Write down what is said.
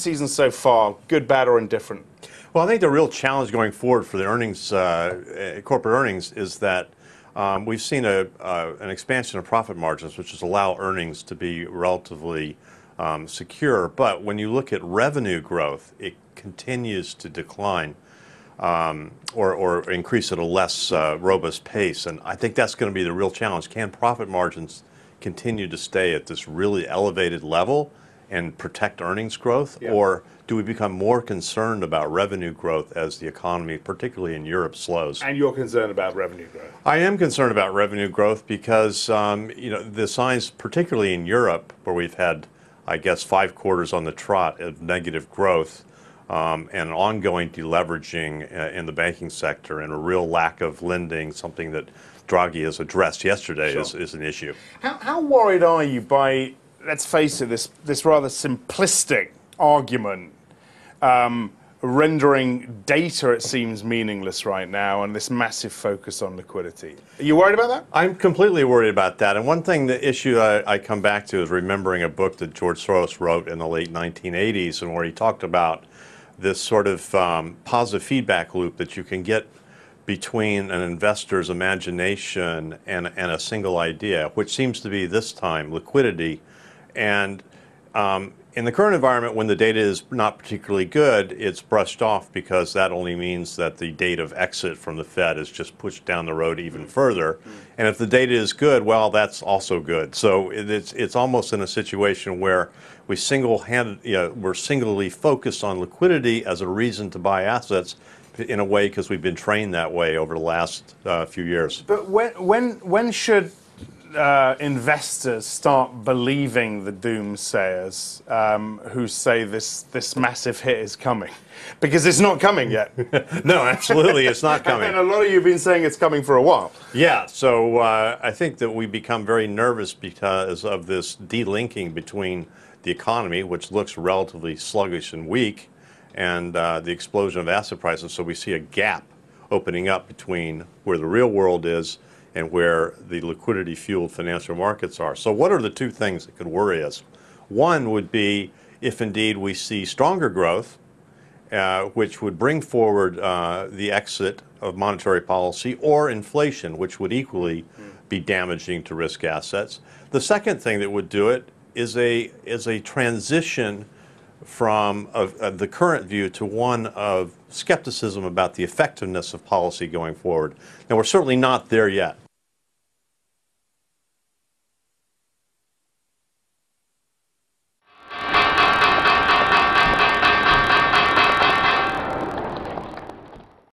season so far? Good, bad, or indifferent? Well, I think the real challenge going forward for the earnings, corporate earnings, is that we've seen an expansion of profit margins, which has allowed earnings to be relatively secure. But when you look at revenue growth, it continues to decline or increase at a less robust pace. And I think that's going to be the real challenge. Can profit margins continue to stay at this really elevated level and protect earnings growth? Yeah. Or do we become more concerned about revenue growth as the economy, particularly in Europe, slows? And you're concerned about revenue growth? I am concerned about revenue growth because you know, the signs, particularly in Europe, where we've had, I guess, 5 quarters on the trot of negative growth, and ongoing deleveraging in the banking sector, and a real lack of lending, something that Draghi has addressed yesterday, sure, is an issue. How worried are you by, let's face it, this rather simplistic argument rendering data, it seems, meaningless right now, and this massive focus on liquidity? Are you worried about that? I'm completely worried about that. And one thing, the issue I come back to is remembering a book that George Soros wrote in the late 1980s, and where he talked about this sort of positive feedback loop that you can get between an investor's imagination and a single idea, which seems to be this time liquidity. And in the current environment, when the data is not particularly good, it's brushed off because that only means that the date of exit from the Fed is just pushed down the road even further. And if the data is good, well, that's also good. So it's almost in a situation where we're singularly focused on liquidity as a reason to buy assets, in a way, because we've been trained that way over the last few years. But when should investors start believing the doomsayers who say this massive hit is coming? Because it's not coming yet. No, absolutely, it's not coming. And a lot of you have been saying it's coming for a while. Yeah, so I think that we become very nervous because of this delinking between the economy, which looks relatively sluggish and weak, and the explosion of asset prices. So we see a gap opening up between where the real world is and where the liquidity-fueled financial markets are. So what are the two things that could worry us? One would be if indeed we see stronger growth, which would bring forward the exit of monetary policy, or inflation, which would equally be damaging to risk assets. The second thing that would do it is a transition from the current view to one of skepticism about the effectiveness of policy going forward. Now, we're certainly not there yet.